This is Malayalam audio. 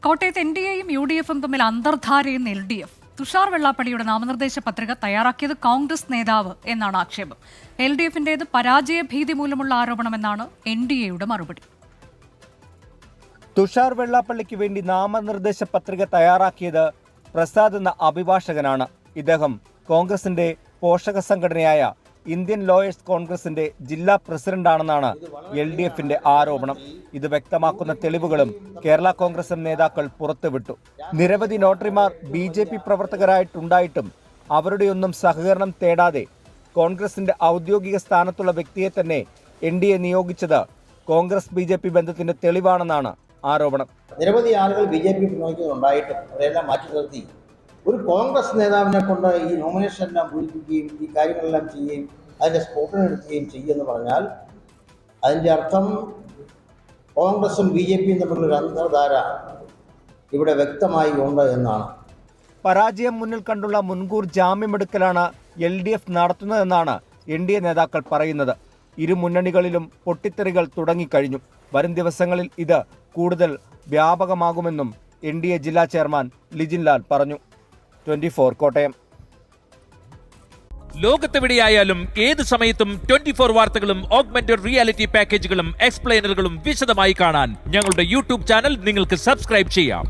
കോട്ടയത്ത് NDAയും UDFും തമ്മിൽ അന്തർധാരയെന്ന് LDF. തുഷാർ വെള്ളാപ്പള്ളിയുടെ നാമനിർദ്ദേശ പത്രിക തയ്യാറാക്കിയത് കോൺഗ്രസ് നേതാവ് എന്നാണ് ആക്ഷേപം. LDFിന്റേത് പരാജയ ഭീതി മൂലമുള്ള ആരോപണമെന്നാണ് NDAയുടെ മറുപടി. തുഷാർ വെള്ളാപ്പള്ളിക്ക് വേണ്ടി നാമനിർദ്ദേശ പത്രിക തയ്യാറാക്കിയത് പ്രസാദ് എന്ന അഭിഭാഷകനാണ്. ഇദ്ദേഹം കോൺഗ്രസിന്റെ പോഷക സംഘടനയായ ഇന്ത്യൻ ലോയേഴ്സ് കോൺഗ്രസിന്റെ ജില്ലാ പ്രസിഡന്റാണെന്നാണ് LDFിന്റെ ആരോപണം. ഇത് വ്യക്തമാക്കുന്ന തെളിവുകളും കേരള കോൺഗ്രസ് നേതാക്കൾ പുറത്തുവിട്ടു. നിരവധി നോട്ടറിമാർ BJP പ്രവർത്തകരായിട്ടുണ്ടായിട്ടും അവരുടെയൊന്നും സഹകരണം തേടാതെ കോൺഗ്രസിന്റെ ഔദ്യോഗിക സ്ഥാനത്തുള്ള വ്യക്തിയെ തന്നെ NDA നിയോഗിച്ചത് കോൺഗ്രസ് BJP ബന്ധത്തിന്റെ തെളിവാണെന്നാണ് ആരോപണം. നിരവധി ആളുകൾ BJP പ്രയോഗിക്കുന്നുണ്ടായിട്ടും അവരെല്ലാം മാറ്റി നിർത്തി ഒരു കോൺഗ്രസ് നേതാവിനെ കൊണ്ട് ഈ നോമിനേഷൻ എല്ലാം പൂരിപ്പിക്കുകയും ഈ കാര്യങ്ങളെല്ലാം ചെയ്യുകയും അതിൻ്റെ സ്പോട്ടിനെടുക്കുകയും ചെയ്യുമെന്ന് പറഞ്ഞാൽ അതിൻ്റെ അർത്ഥം കോൺഗ്രസും BJPയും തമ്മിലൊരു അന്തർധാര ഇവിടെ വ്യക്തമായി ഉണ്ട് എന്നാണ്. പരാജയം മുന്നിൽ കണ്ടുള്ള മുൻകൂർ ജാമ്യമെടുക്കലാണ് LDF നടത്തുന്നതെന്നാണ് NDA നേതാക്കൾ പറയുന്നത്. ഇരു മുന്നണികളിലും പൊട്ടിത്തെറികൾ തുടങ്ങിക്കഴിഞ്ഞു. വരും ദിവസങ്ങളിൽ ഇത് കൂടുതൽ വ്യാപകമാകുമെന്നും NDA ജില്ലാ ചെയർമാൻ ലിജിൻ ലാൽ പറഞ്ഞു. 24 കോട്ടയം. ലോകത്തെവിടെയായാലും ഏത് സമയത്തും 24 വാർത്തകളും ഓഗ്മെന്റഡ് റിയാലിറ്റി പാക്കേജുകളും എക്സ്പ്ലെയിനറുകളും വിശദമായി കാണാൻ ഞങ്ങളുടെ YouTube ചാനൽ നിങ്ങൾക്ക് സബ്സ്ക്രൈബ് ചെയ്യാം.